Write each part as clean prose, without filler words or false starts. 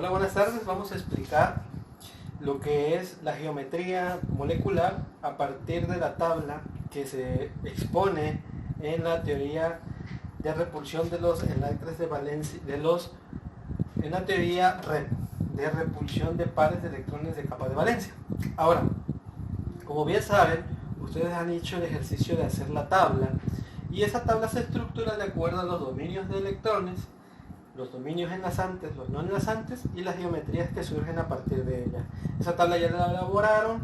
Hola, buenas tardes. Vamos a explicar lo que es la geometría molecular a partir de la tabla que se expone en la teoría de repulsión de los electrones de valencia, en la teoría de repulsión de pares de electrones de capa de valencia. Ahora, como bien saben, ustedes han hecho el ejercicio de hacer la tabla y esa tabla se estructura de acuerdo a los dominios de electrones, los dominios enlazantes, los no enlazantes y las geometrías que surgen a partir de ella. Esa tabla ya la elaboraron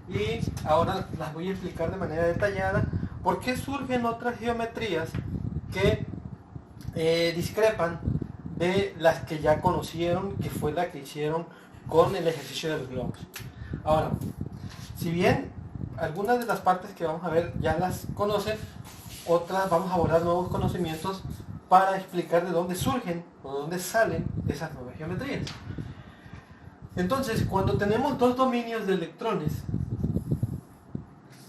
y ahora las voy a explicar de manera detallada por qué surgen otras geometrías que discrepan de las que ya conocieron, que fue la que hicieron con el ejercicio de los globos. Ahora, si bien algunas de las partes que vamos a ver ya las conocen, otras vamos a abordar nuevos conocimientos para explicar de dónde surgen o de dónde salen esas nuevas geometrías. Entonces, cuando tenemos dos dominios de electrones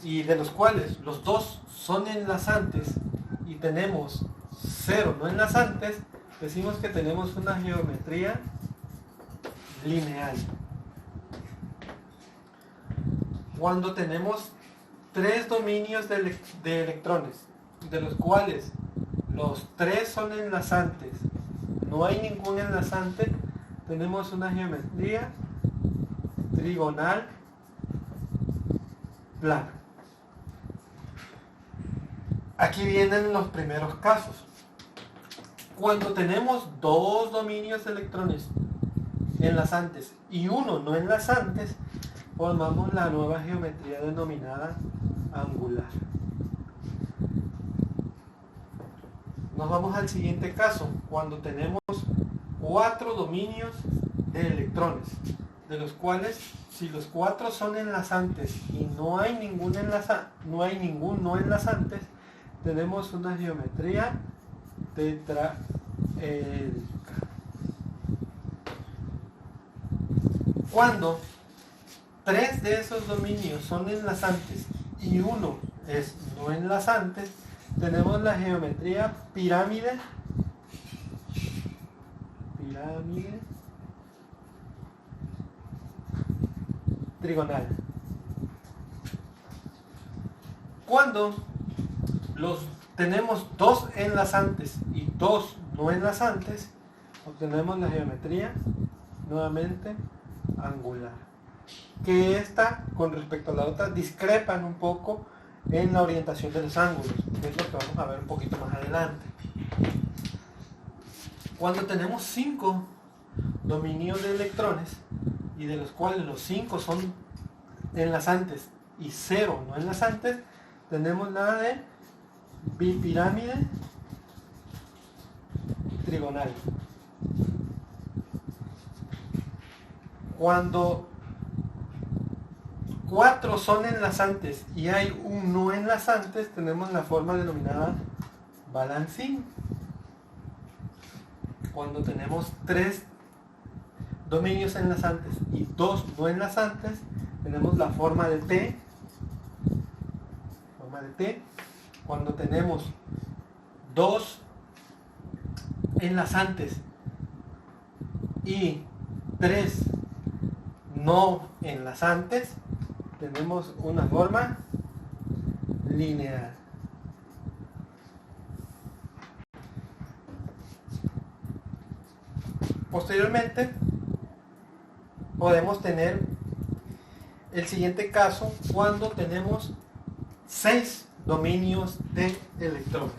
y de los cuales los dos son enlazantes y tenemos cero no enlazantes, decimos que tenemos una geometría lineal. Cuando tenemos tres dominios de electrones, de los cuales los tres son enlazantes, no hay ningún enlazante, tenemos una geometría trigonal plana. Aquí vienen los primeros casos. Cuando tenemos dos dominios de electrones enlazantes y uno no enlazantes, formamos la nueva geometría denominada angular. Nos vamos al siguiente caso, cuando tenemos cuatro dominios de electrones, de los cuales si los cuatro son enlazantes y no hay ningún no enlazantes, tenemos una geometría tetraédrica. Cuando tres de esos dominios son enlazantes y uno es no enlazante, tenemos la geometría pirámide trigonal. Cuando tenemos dos enlazantes y dos no enlazantes, obtenemos la geometría nuevamente angular. Que esta, con respecto a la otra, discrepan un poco en la orientación de los ángulos, que es lo que vamos a ver un poquito más adelante. Cuando tenemos 5 dominios de electrones y de los cuales los 5 son enlazantes y 0 no enlazantes, tenemos la de bipirámide trigonal. Cuando 4 son enlazantes y hay un no enlazantes, tenemos la forma denominada balancín. Cuando tenemos 3 dominios enlazantes y 2 no enlazantes, tenemos la forma de T. Cuando tenemos 2 enlazantes y 3 no enlazantes, tenemos una forma lineal. Posteriormente podemos tener el siguiente caso cuando tenemos 6 dominios de electrones.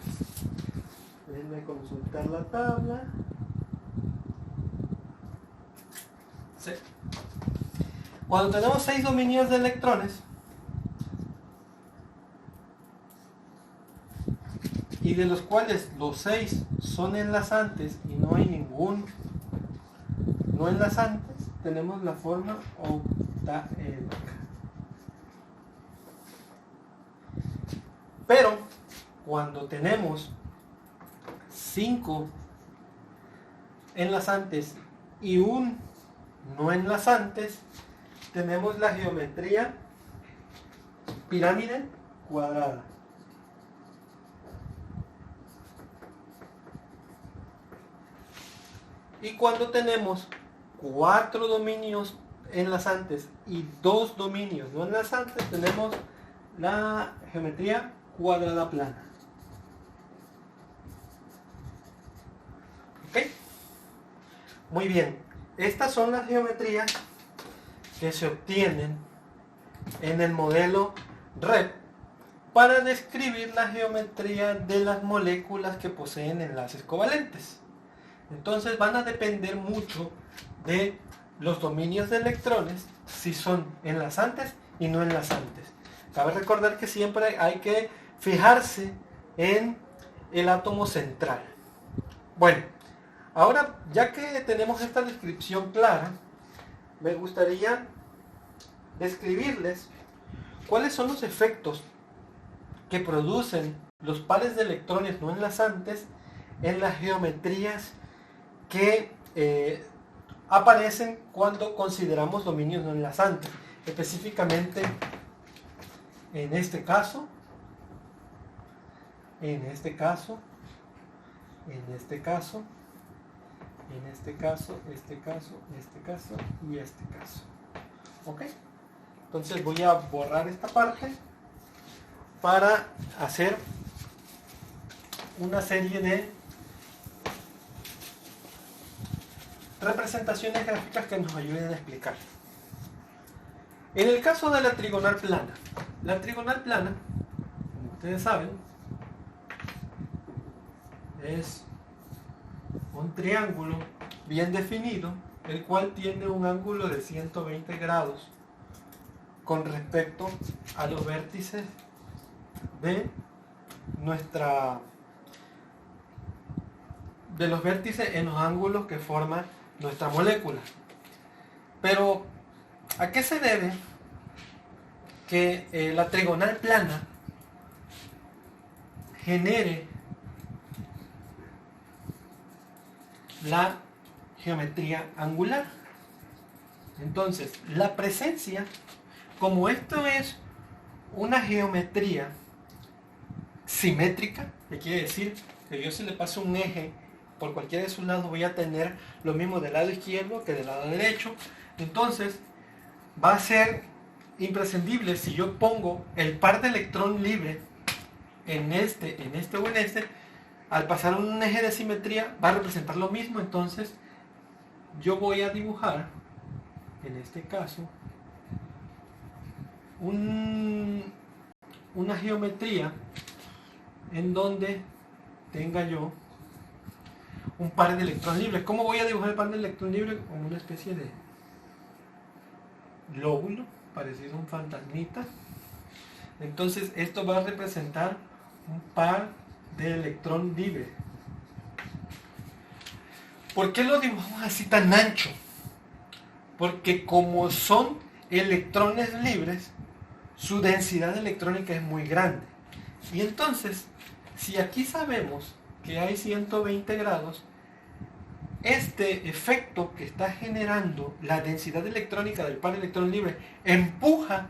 Déjenme consultar la tabla. Sí. Cuando tenemos 6 dominios de electrones y de los cuales los 6 son enlazantes y no hay ningún no enlazantes, tenemos la forma octaédrica. Pero cuando tenemos 5 enlazantes y un no enlazantes, tenemos la geometría pirámide cuadrada. Y cuando tenemos 4 dominios enlazantes y 2 dominios no enlazantes, tenemos la geometría cuadrada plana. ¿Ok? Muy bien. Estas son las geometrías que se obtienen en el modelo REP para describir la geometría de las moléculas que poseen enlaces covalentes. Entonces van a depender mucho de los dominios de electrones, si son enlazantes y no enlazantes. Cabe recordar que siempre hay que fijarse en el átomo central. Bueno, ahora ya que tenemos esta descripción clara, me gustaría describirles cuáles son los efectos que producen los pares de electrones no enlazantes en las geometrías que aparecen cuando consideramos dominios no enlazantes. Específicamente en este caso, en este caso, en este caso, en este caso, este caso, este caso y este caso. ¿Ok? Entonces voy a borrar esta parte para hacer una serie de representaciones gráficas que nos ayuden a explicar. En el caso de la trigonal plana, como ustedes saben, es un triángulo bien definido, el cual tiene un ángulo de 120 grados con respecto a los vértices de los vértices en los ángulos que forman nuestra molécula. Pero ¿a qué se debe que la trigonal plana genere la geometría angular? Entonces, la presencia, como esto es una geometría simétrica, que quiere decir que yo si le paso un eje por cualquiera de sus lados voy a tener lo mismo del lado izquierdo que del lado derecho, entonces va a ser imprescindible, si yo pongo el par de electrón libre en este o en este, al pasar un eje de simetría va a representar lo mismo. Entonces yo voy a dibujar en este caso una geometría en donde tenga yo un par de electrón libres. ¿Cómo voy a dibujar el par de electrón libre? Como una especie de lóbulo parecido a un fantasmita. Entonces esto va a representar un par de electrón libre. ¿Por qué lo dibujamos así tan ancho? Porque como son electrones libres, su densidad electrónica es muy grande. Y entonces, si aquí sabemos que hay 120 grados, este efecto que está generando la densidad electrónica del par de electrón libre empuja,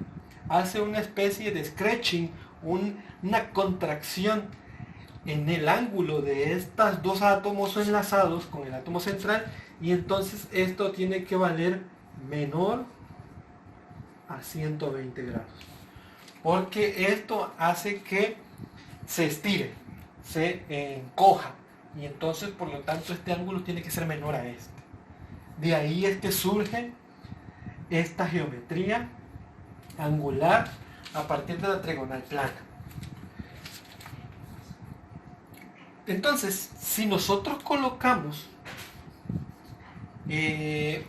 hace una especie de scratching, una contracción en el ángulo de estos dos átomos enlazados con el átomo central, y entonces esto tiene que valer menor a 120 grados, porque esto hace que se estire, se encoja, y entonces por lo tanto este ángulo tiene que ser menor a este. De ahí es que surge esta geometría angular a partir de la trigonal plana. Entonces, si nosotros colocamos el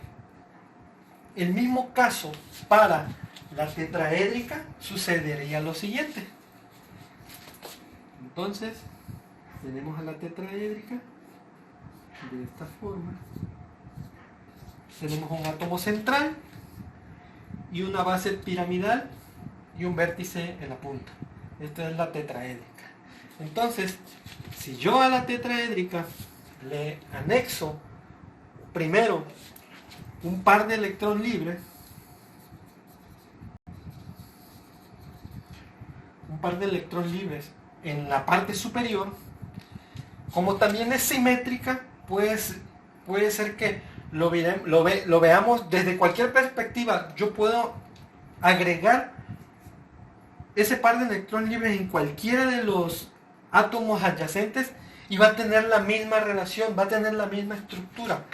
mismo caso para la tetraédrica, sucedería lo siguiente. Entonces, tenemos a la tetraédrica de esta forma. Tenemos un átomo central y una base piramidal y un vértice en la punta. Esta es la tetraédrica. Entonces, si yo a la tetraédrica le anexo primero un par de electrón libres, en la parte superior, como también es simétrica, pues puede ser que lo veamos desde cualquier perspectiva. Yo puedo agregar ese par de electrones libres en cualquiera de los átomos adyacentes y va a tener la misma relación, va a tener la misma estructura.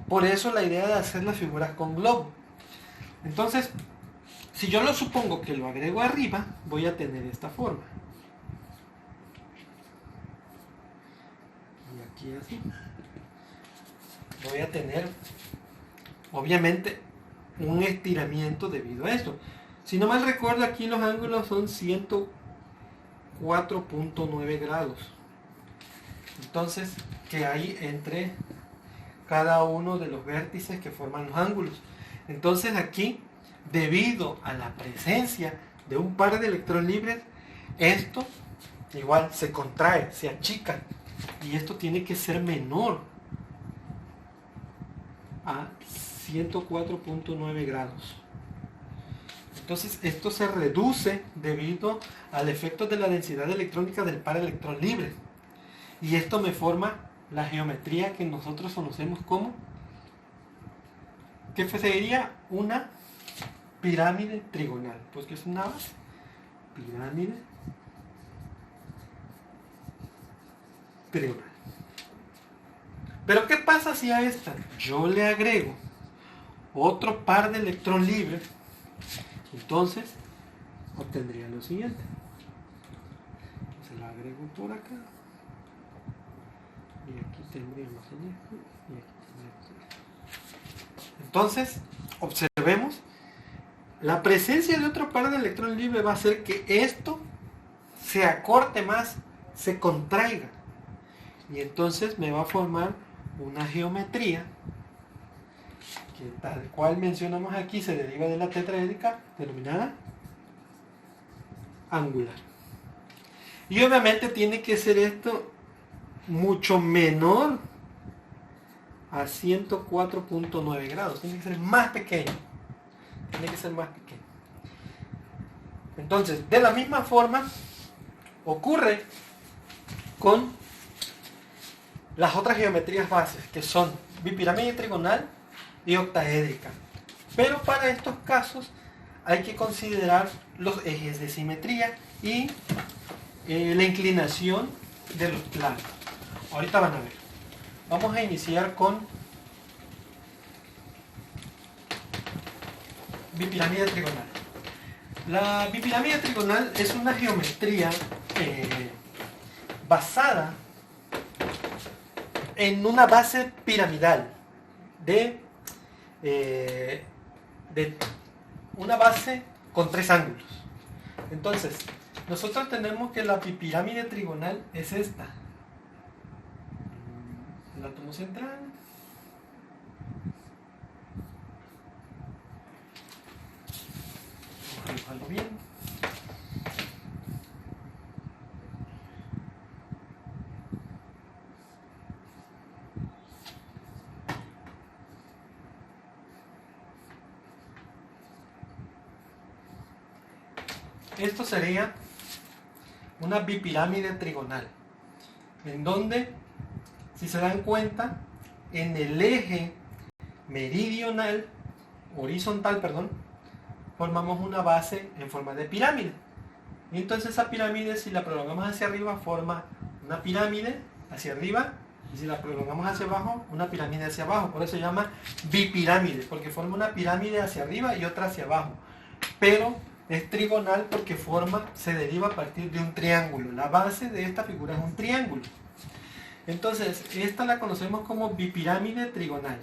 Por eso la idea de hacer las figuras con globo. Entonces, si yo lo supongo que lo agrego arriba, voy a tener esta forma. Y aquí así. Voy a tener, obviamente, un estiramiento debido a esto. Si no mal recuerdo, aquí los ángulos son 104.9 grados. Entonces, que hay entre cada uno de los vértices que forman los ángulos. Entonces aquí, debido a la presencia de un par de electrones libres, esto igual se contrae, se achica. Y esto tiene que ser menor a 104.9 grados. Entonces esto se reduce debido al efecto de la densidad electrónica del par de electrones libres. Y esto me forma la geometría que nosotros conocemos como, que sería una pirámide trigonal. Pues que es una pirámide trigonal. Pero ¿qué pasa si a esta yo le agrego otro par de electrones libres? Entonces obtendría lo siguiente. Se lo agrego por acá. Y aquí tendríamos esto. Y aquí tendríamos esto. Entonces, observemos. La presencia de otro par de electrones libres va a hacer que esto se acorte más, se contraiga. Y entonces me va a formar una geometría que, tal cual mencionamos aquí, se deriva de la tetraédrica denominada angular. Y obviamente tiene que ser esto mucho menor a 104.9 grados. Tiene que ser más pequeño. Entonces, de la misma forma ocurre con las otras geometrías bases, que son bipirámide trigonal y octaédrica. Pero para estos casos hay que considerar los ejes de simetría y la inclinación de los planos. Ahorita van a ver. Vamos a iniciar con bipirámide trigonal. La bipirámide trigonal es una geometría basada en una base piramidal de una base con tres ángulos. Entonces, nosotros tenemos que la bipirámide trigonal es esta. El átomo central. Vamos a dibujarlo bien. Esto sería una bipirámide trigonal, en donde, si se dan cuenta, en el eje horizontal, formamos una base en forma de pirámide. Y entonces esa pirámide, si la prolongamos hacia arriba, forma una pirámide hacia arriba, y si la prolongamos hacia abajo, una pirámide hacia abajo. Por eso se llama bipirámide, porque forma una pirámide hacia arriba y otra hacia abajo. Pero es trigonal porque se deriva a partir de un triángulo. La base de esta figura es un triángulo. Entonces, esta la conocemos como bipirámide trigonal.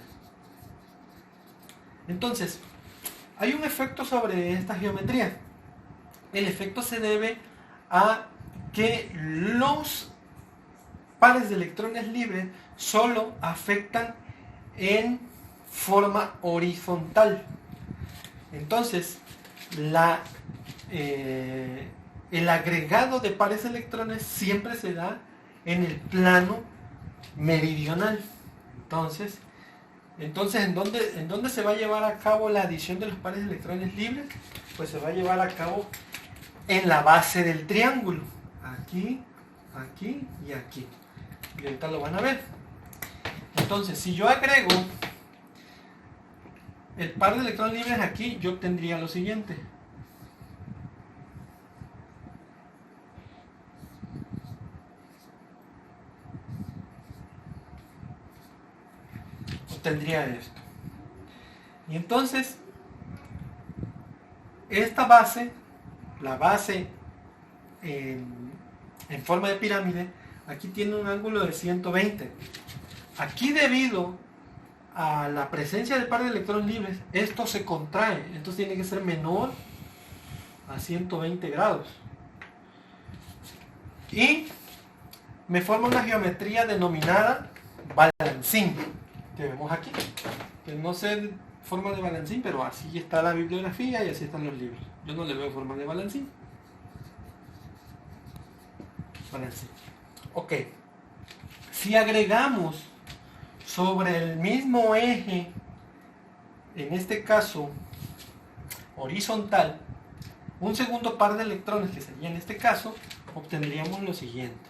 Entonces, hay un efecto sobre esta geometría. El efecto se debe a que los pares de electrones libres solo afectan en forma horizontal. Entonces, el agregado de pares de electrones siempre se da en el plano meridional. Entonces ¿en dónde se va a llevar a cabo la adición de los pares de electrones libres? Pues se va a llevar a cabo en la base del triángulo. Aquí, aquí y aquí. Y ahorita lo van a ver. Entonces, si yo agrego el par de electrones libres aquí, yo obtendría lo siguiente. Obtendría esto. Y entonces, esta base, la base en forma de pirámide, aquí tiene un ángulo de 120. Aquí, debido a la presencia del par de electrones libres, esto se contrae, entonces tiene que ser menor a 120 grados. Y me forma una geometría denominada balancín, que vemos aquí. Que no sé forma de balancín, pero así está la bibliografía y así están los libros. Yo no le veo forma de balancín. Balancín. Ok. Si agregamos sobre el mismo eje, en este caso horizontal, un segundo par de electrones, que sería en este caso, obtendríamos lo siguiente.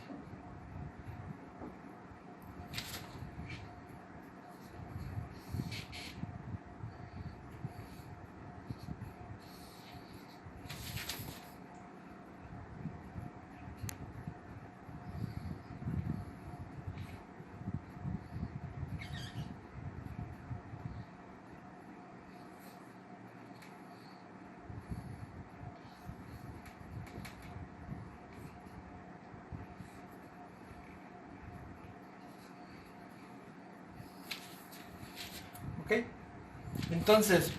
¿Ok? Entonces,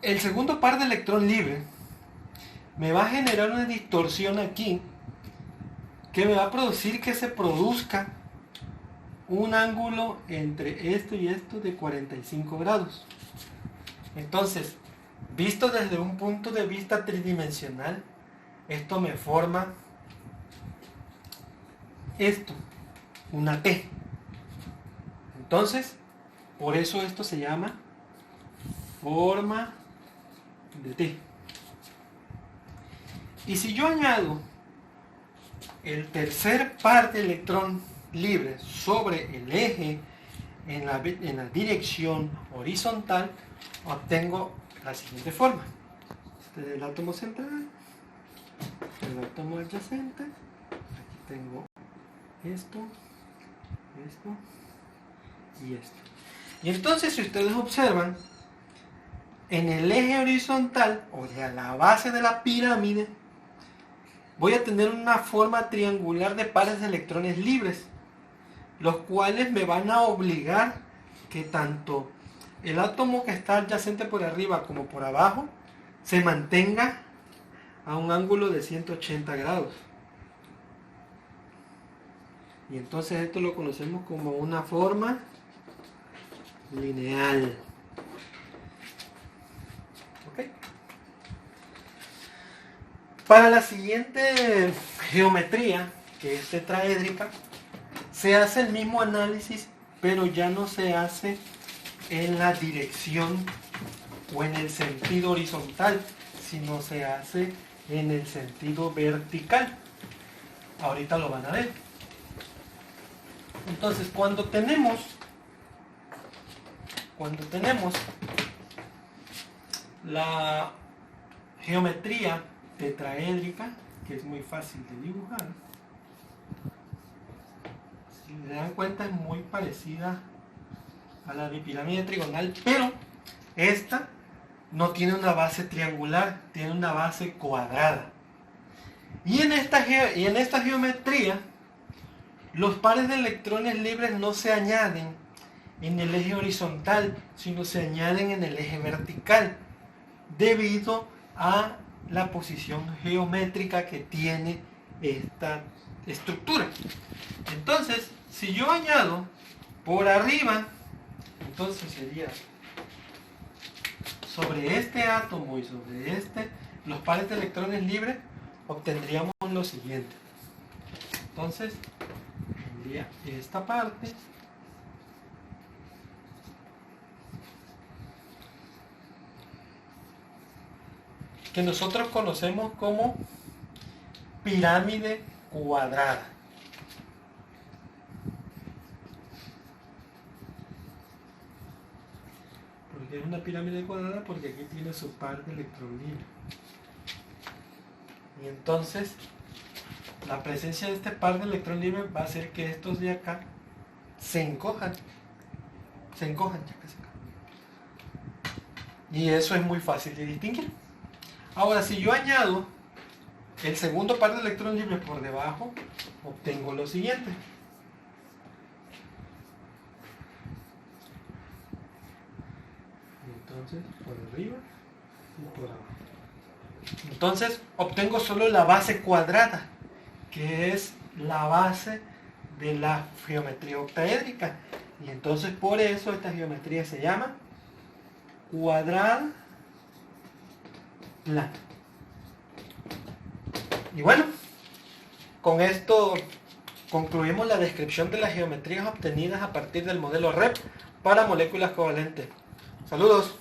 el segundo par de electrón libre me va a generar una distorsión aquí que me va a producir que se produzca un ángulo entre esto y esto de 45 grados. Entonces, visto desde un punto de vista tridimensional, esto me forma esto, una T. Entonces, por eso esto se llama forma de T. Y si yo añado el tercer par de electrón libre sobre el eje en la dirección horizontal, obtengo la siguiente forma. Este es el átomo central, el átomo adyacente. Aquí tengo esto, esto y esto. Y entonces, si ustedes observan, en el eje horizontal, o sea, la base de la pirámide, voy a tener una forma triangular de pares de electrones libres, los cuales me van a obligar que tanto el átomo que está adyacente por arriba como por abajo se mantenga a un ángulo de 180 grados. Y entonces esto lo conocemos como una forma lineal. ¿Ok? Para la siguiente geometría, que es tetraédrica, se hace el mismo análisis, pero ya no se hace en la dirección o en el sentido horizontal, sino se hace en el sentido vertical. Ahorita lo van a ver. Entonces, cuando tenemos la geometría tetraédrica, que es muy fácil de dibujar, si se dan cuenta es muy parecida a la bipirámide trigonal, pero esta no tiene una base triangular, tiene una base cuadrada. Y en esta geometría, los pares de electrones libres no se añaden en el eje horizontal, sino se añaden en el eje vertical, debido a la posición geométrica que tiene esta estructura. Entonces, si yo añado por arriba, entonces sería sobre este átomo y sobre este, los pares de electrones libres, obtendríamos lo siguiente. Entonces, tendría esta parte, que nosotros conocemos como pirámide cuadrada. porque es una pirámide cuadrada, porque aquí tiene su par de electrón libre. Y entonces, la presencia de este par de electrón libre va a hacer que estos de acá se encojan. Se encojan, ya que se encojan. Y eso es muy fácil de distinguir. Ahora, si yo añado el segundo par de electrón libre por debajo, obtengo lo siguiente. Entonces, por arriba y por abajo. Entonces, obtengo solo la base cuadrada, que es la base de la geometría octaédrica. Y entonces, por eso, esta geometría se llama cuadrada plana. Y bueno, con esto concluimos la descripción de las geometrías obtenidas a partir del modelo REP para moléculas covalentes. Saludos.